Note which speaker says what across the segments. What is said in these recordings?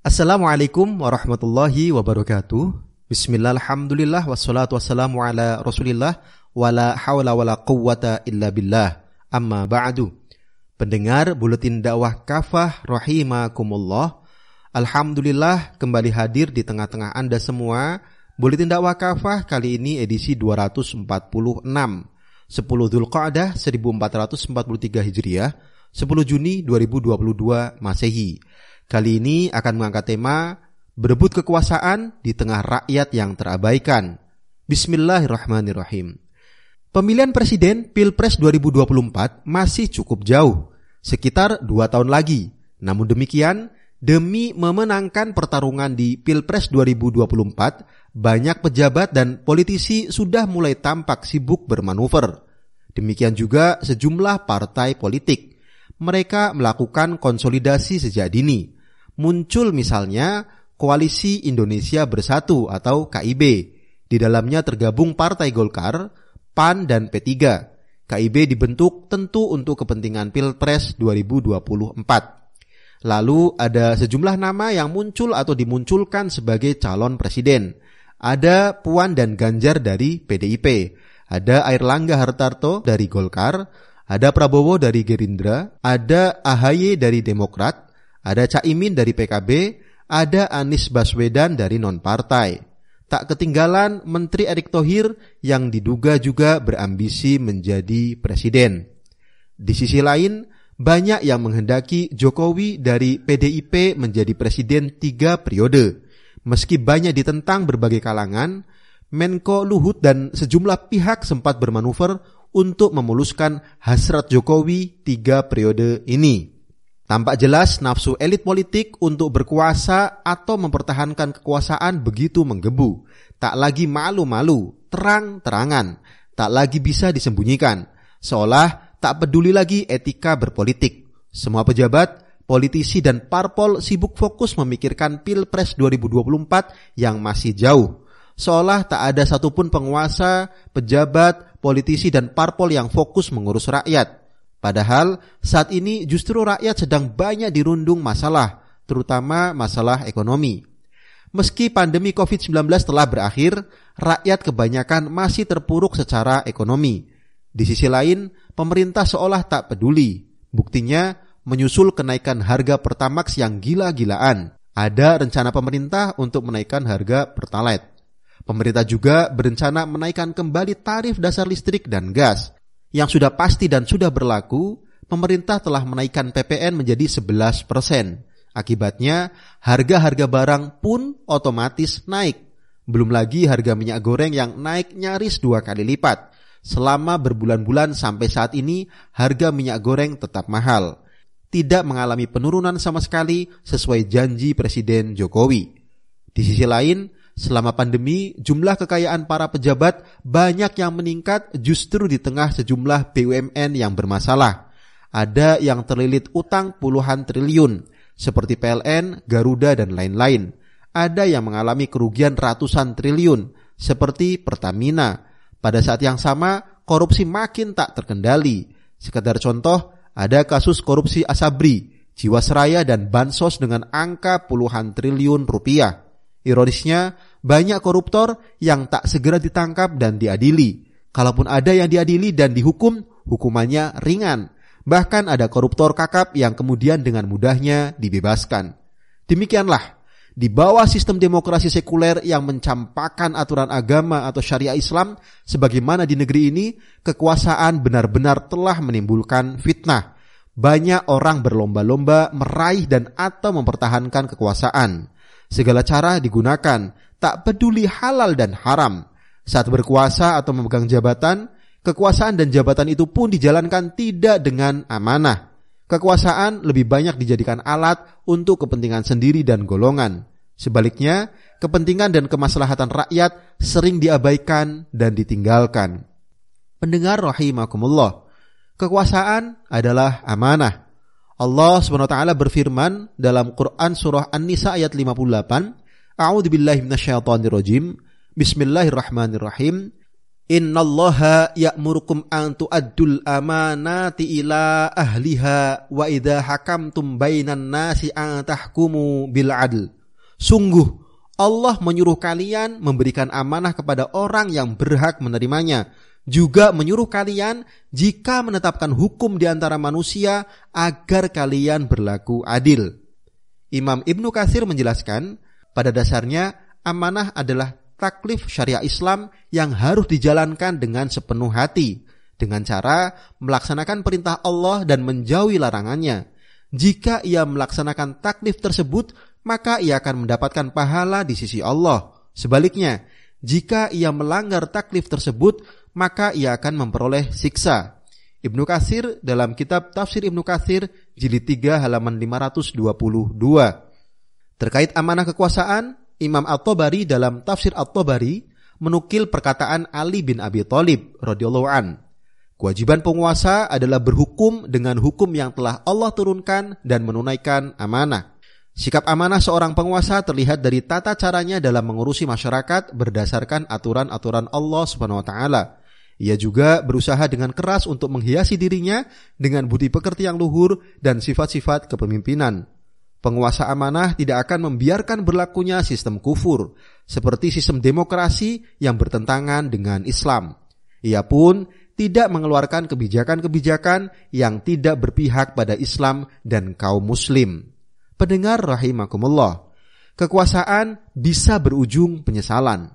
Speaker 1: Assalamualaikum warahmatullahi wabarakatuh. Bismillah, alhamdulillah, wassalatu wassalamu ala rasulillah, wala hawla wala quwwata illa billah, amma ba'du. Pendengar Buletin Dakwah Kafah rahimakumullah, alhamdulillah kembali hadir di tengah-tengah Anda semua. Buletin Dakwah Kafah kali ini edisi 246, 10 Dzulqa'dah 1443 Hijriah, 10 Juni 2022 Masehi. Kali ini akan mengangkat tema berebut kekuasaan di tengah rakyat yang terabaikan. Bismillahirrahmanirrahim. Pemilihan presiden Pilpres 2024 masih cukup jauh, sekitar 2 tahun lagi. Namun demikian, demi memenangkan pertarungan di Pilpres 2024, banyak pejabat dan politisi sudah mulai tampak sibuk bermanuver. Demikian juga sejumlah partai politik. Mereka melakukan konsolidasi sejak dini. Muncul misalnya Koalisi Indonesia Bersatu atau KIB. Di dalamnya tergabung Partai Golkar, PAN, dan P3. KIB dibentuk tentu untuk kepentingan Pilpres 2024. Lalu ada sejumlah nama yang muncul atau dimunculkan sebagai calon presiden. Ada Puan dan Ganjar dari PDIP. Ada Airlangga Hartarto dari Golkar. Ada Prabowo dari Gerindra. Ada AHY dari Demokrat. Ada Caimin dari PKB, ada Anies Baswedan dari non-partai. Tak ketinggalan Menteri Erick Thohir yang diduga juga berambisi menjadi presiden. Di sisi lain, banyak yang menghendaki Jokowi dari PDIP menjadi presiden 3 periode. Meski banyak ditentang berbagai kalangan, Menko Luhut dan sejumlah pihak sempat bermanuver untuk memuluskan hasrat Jokowi 3 periode ini. Tampak jelas nafsu elit politik untuk berkuasa atau mempertahankan kekuasaan begitu menggebu. Tak lagi malu-malu, terang-terangan. Tak lagi bisa disembunyikan. Seolah tak peduli lagi etika berpolitik. Semua pejabat, politisi dan parpol sibuk fokus memikirkan Pilpres 2024 yang masih jauh. Seolah tak ada satupun penguasa, pejabat, politisi dan parpol yang fokus mengurus rakyat. Padahal saat ini justru rakyat sedang banyak dirundung masalah, terutama masalah ekonomi. Meski pandemi COVID-19 telah berakhir, rakyat kebanyakan masih terpuruk secara ekonomi. Di sisi lain, pemerintah seolah tak peduli. Buktinya, menyusul kenaikan harga Pertamax yang gila-gilaan. Ada rencana pemerintah untuk menaikkan harga Pertalite. Pemerintah juga berencana menaikkan kembali tarif dasar listrik dan gas. Yang sudah pasti dan sudah berlaku, pemerintah telah menaikkan PPN menjadi 11%. Akibatnya, harga-harga barang pun otomatis naik. Belum lagi harga minyak goreng yang naik nyaris 2 kali lipat. Selama berbulan-bulan sampai saat ini, harga minyak goreng tetap mahal. Tidak mengalami penurunan sama sekali sesuai janji Presiden Jokowi. Di sisi lain, selama pandemi, jumlah kekayaan para pejabat banyak yang meningkat justru di tengah sejumlah BUMN yang bermasalah. Ada yang terlilit utang puluhan triliun, seperti PLN, Garuda, dan lain-lain. Ada yang mengalami kerugian ratusan triliun, seperti Pertamina. Pada saat yang sama, korupsi makin tak terkendali. Sekedar contoh, ada kasus korupsi Asabri, Jiwasraya, dan Bansos dengan angka puluhan triliun rupiah. Ironisnya, banyak koruptor yang tak segera ditangkap dan diadili. Kalaupun ada yang diadili dan dihukum, hukumannya ringan. Bahkan ada koruptor kakap yang kemudian dengan mudahnya dibebaskan. Demikianlah, di bawah sistem demokrasi sekuler yang mencampakkan aturan agama atau syariah Islam, sebagaimana di negeri ini, kekuasaan benar-benar telah menimbulkan fitnah. Banyak orang berlomba-lomba meraih dan atau mempertahankan kekuasaan. Segala cara digunakan, tak peduli halal dan haram. Saat berkuasa atau memegang jabatan, kekuasaan dan jabatan itu pun dijalankan tidak dengan amanah. Kekuasaan lebih banyak dijadikan alat untuk kepentingan sendiri dan golongan. Sebaliknya, kepentingan dan kemaslahatan rakyat sering diabaikan dan ditinggalkan. Pendengar rahimakumullah, kekuasaan adalah amanah. Allah SWT berfirman dalam Quran surah An-Nisa ayat 58, A'udzubillahi minasyaitonirrajim. Bismillahirrahmanirrahim. Innallaha ya'murukum an tu'addul amanati ila ahliha wa idza hakamtum bainan nasi an tahkumu bil adl. Sungguh Allah menyuruh kalian memberikan amanah kepada orang yang berhak menerimanya, juga menyuruh kalian jika menetapkan hukum di antara manusia agar kalian berlaku adil. Imam Ibnu Katsir menjelaskan, pada dasarnya amanah adalah taklif syariat Islam yang harus dijalankan dengan sepenuh hati, dengan cara melaksanakan perintah Allah dan menjauhi larangannya. Jika ia melaksanakan taklif tersebut, maka ia akan mendapatkan pahala di sisi Allah. Sebaliknya, jika ia melanggar taklif tersebut, maka ia akan memperoleh siksa. Ibnu Katsir dalam kitab Tafsir Ibnu Katsir jilid 3 halaman 522. Terkait amanah kekuasaan, Imam At-Tabari dalam Tafsir At-Tabari menukil perkataan Ali bin Abi Thalib radhiyallahu an. Kewajiban penguasa adalah berhukum dengan hukum yang telah Allah turunkan dan menunaikan amanah. Sikap amanah seorang penguasa terlihat dari tata caranya dalam mengurusi masyarakat berdasarkan aturan-aturan Allah Subhanahu wa taala. Ia juga berusaha dengan keras untuk menghiasi dirinya dengan budi pekerti yang luhur dan sifat-sifat kepemimpinan. Penguasa amanah tidak akan membiarkan berlakunya sistem kufur, seperti sistem demokrasi yang bertentangan dengan Islam. Ia pun tidak mengeluarkan kebijakan-kebijakan yang tidak berpihak pada Islam dan kaum muslim. Pendengar rahimakumullah, kekuasaan bisa berujung penyesalan.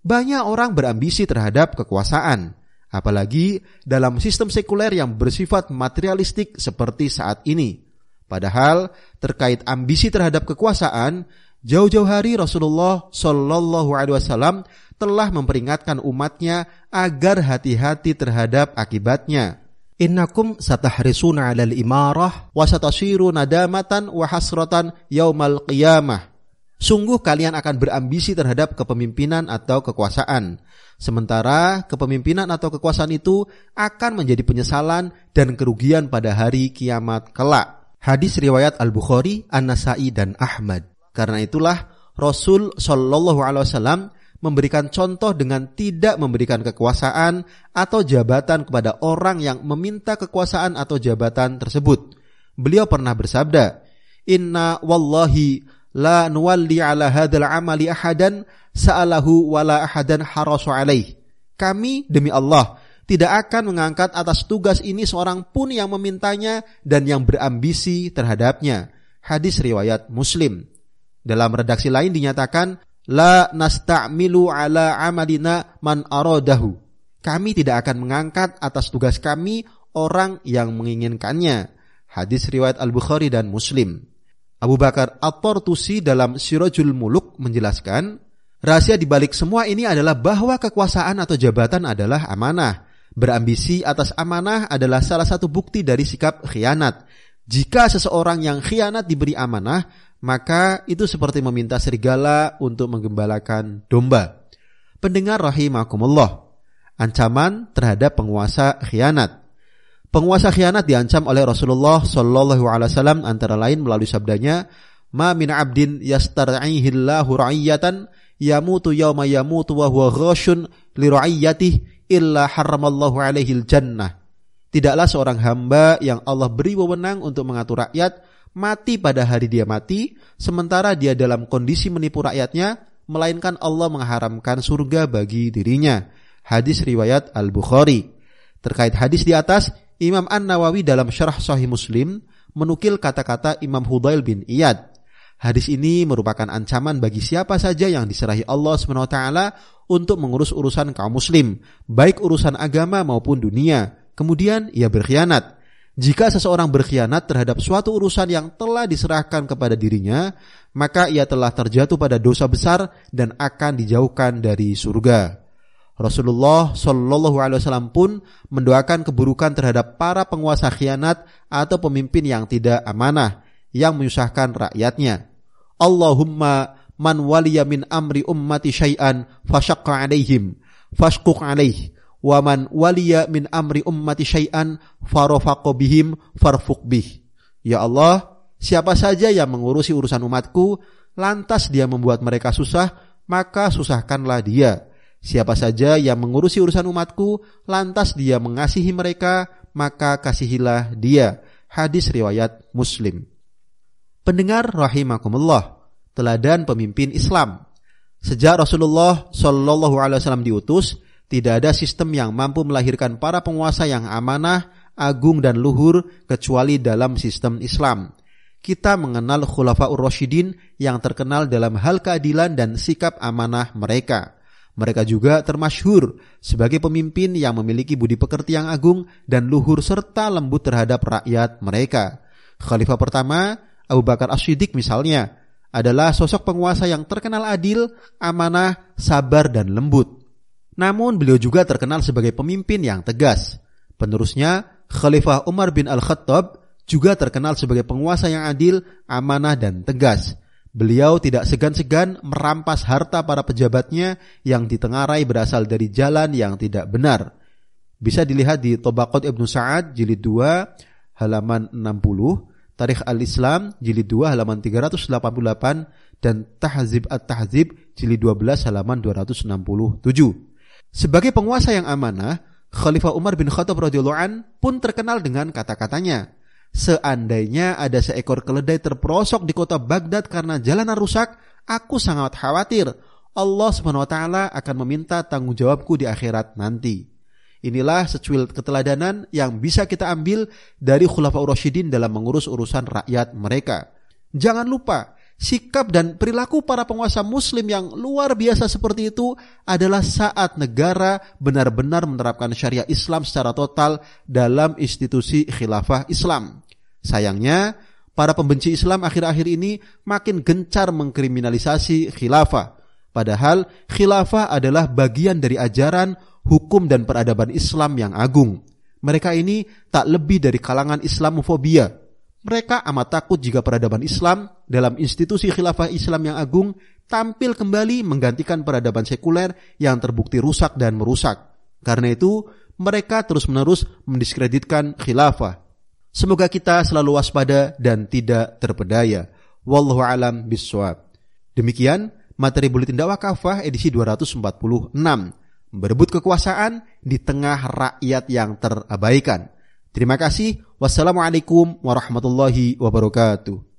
Speaker 1: Banyak orang berambisi terhadap kekuasaan, apalagi dalam sistem sekuler yang bersifat materialistik seperti saat ini. Padahal terkait ambisi terhadap kekuasaan, jauh-jauh hari Rasulullah Shallallahu Alaihi Wasallam telah memperingatkan umatnya agar hati-hati terhadap akibatnya. Innakum satahrisuna 'alal imarah wa satasiru nadamatan wa hasratan yaumal qiyamah. Sungguh kalian akan berambisi terhadap kepemimpinan atau kekuasaan. Sementara kepemimpinan atau kekuasaan itu akan menjadi penyesalan dan kerugian pada hari kiamat kelak. Hadis riwayat Al-Bukhari, An-Nasai dan Ahmad. Karena itulah Rasul Shallallahu Alaihi Wasallam memberikan contoh dengan tidak memberikan kekuasaan atau jabatan kepada orang yang meminta kekuasaan atau jabatan tersebut. Beliau pernah bersabda, Inna wallahi la nuwalli ala hadal amali ahadan sa'alahu wala ahadan harasu alaih. Kami demi Allah tidak akan mengangkat atas tugas ini seorang pun yang memintanya dan yang berambisi terhadapnya. Hadis riwayat Muslim. Dalam redaksi lain dinyatakan, La nasta'milu ala amalina man aradahu. Kami tidak akan mengangkat atas tugas kami orang yang menginginkannya. Hadis riwayat Al-Bukhari dan Muslim. Abu Bakar At-Tartusi dalam Sirajul Muluk menjelaskan, rahasia di balik semua ini adalah bahwa kekuasaan atau jabatan adalah amanah. Berambisi atas amanah adalah salah satu bukti dari sikap khianat. Jika seseorang yang khianat diberi amanah, maka itu seperti meminta serigala untuk menggembalakan domba. Pendengar rahimakumullah, ancaman terhadap penguasa khianat. Penguasa khianat diancam oleh Rasulullah Shallallahu Alaihi Wasallam antara lain melalui sabdanya, Ma min abdin yastar'ihillahu ra'iyatan yamutu yawma yamutu wa huwa ghashun li ra'iyatihi illa haramallahu alaihil jannah. Tidaklah seorang hamba yang Allah beri wewenang untuk mengatur rakyat mati pada hari dia mati, sementara dia dalam kondisi menipu rakyatnya, melainkan Allah mengharamkan surga bagi dirinya. Hadis riwayat Al-Bukhari. Terkait hadis di atas, Imam An-Nawawi dalam Syarah Sahih Muslim menukil kata-kata Imam Hudail bin Iyad. Hadis ini merupakan ancaman bagi siapa saja yang diserahi Allah SWT untuk mengurus urusan kaum muslim, baik urusan agama maupun dunia. Kemudian ia berkhianat. Jika seseorang berkhianat terhadap suatu urusan yang telah diserahkan kepada dirinya, maka ia telah terjatuh pada dosa besar dan akan dijauhkan dari surga. Rasulullah Shallallahu Alaihi Wasallam pun mendoakan keburukan terhadap para penguasa khianat atau pemimpin yang tidak amanah, yang menyusahkan rakyatnya. Allahumma man waliya min amri ummati syai'an fashaqqa alaihim fashquq alaih wa man waliya min amri ummati syai'an farafaqqa bihim farfuq bih. Ya Allah, siapa saja yang mengurusi urusan umatku lantas dia membuat mereka susah, maka susahkanlah dia. Siapa saja yang mengurusi urusan umatku, lantas dia mengasihi mereka, maka kasihilah dia. Hadis riwayat Muslim. Pendengar rahimakumullah, teladan pemimpin Islam. Sejak Rasulullah SAW diutus, tidak ada sistem yang mampu melahirkan para penguasa yang amanah, agung dan luhur kecuali dalam sistem Islam. Kita mengenal Khulafaur Rasyidin yang terkenal dalam hal keadilan dan sikap amanah mereka. Mereka juga termasyhur sebagai pemimpin yang memiliki budi pekerti yang agung dan luhur serta lembut terhadap rakyat mereka. Khalifah pertama, Abu Bakar As-Siddiq misalnya, adalah sosok penguasa yang terkenal adil, amanah, sabar dan lembut. Namun beliau juga terkenal sebagai pemimpin yang tegas. Penerusnya, Khalifah Umar bin Al-Khattab juga terkenal sebagai penguasa yang adil, amanah dan tegas. Beliau tidak segan-segan merampas harta para pejabatnya yang ditengarai berasal dari jalan yang tidak benar. Bisa dilihat di Tabaqat Ibnu Sa'ad jilid 2 halaman 60, Tarikh Al-Islam jilid 2 halaman 388 dan Tahzib At-Tahzib jilid 12 halaman 267. Sebagai penguasa yang amanah, Khalifah Umar bin Khattab radhiyallahu an pun terkenal dengan kata-katanya. Seandainya ada seekor keledai terperosok di kota Baghdad karena jalanan rusak, aku sangat khawatir Allah SWT akan meminta tanggung jawabku di akhirat nanti. Inilah secuil keteladanan yang bisa kita ambil dari Khulafaur Rasyidin dalam mengurus urusan rakyat mereka. Jangan lupa, sikap dan perilaku para penguasa muslim yang luar biasa seperti itu adalah saat negara benar-benar menerapkan syariah Islam secara total dalam institusi khilafah Islam. Sayangnya, para pembenci Islam akhir-akhir ini makin gencar mengkriminalisasi khilafah. Padahal khilafah adalah bagian dari ajaran, hukum dan peradaban Islam yang agung. Mereka ini tak lebih dari kalangan Islamofobia. Mereka amat takut jika peradaban Islam dalam institusi khilafah Islam yang agung tampil kembali menggantikan peradaban sekuler yang terbukti rusak dan merusak. Karena itu, mereka terus-menerus mendiskreditkan khilafah. Semoga kita selalu waspada dan tidak terpedaya. Wallahu a'lam bishawab. Demikian materi Buletin Dakwah Kafah edisi 246. Berebut kekuasaan di tengah rakyat yang terabaikan. Terima kasih. Wassalamualaikum warahmatullahi wabarakatuh.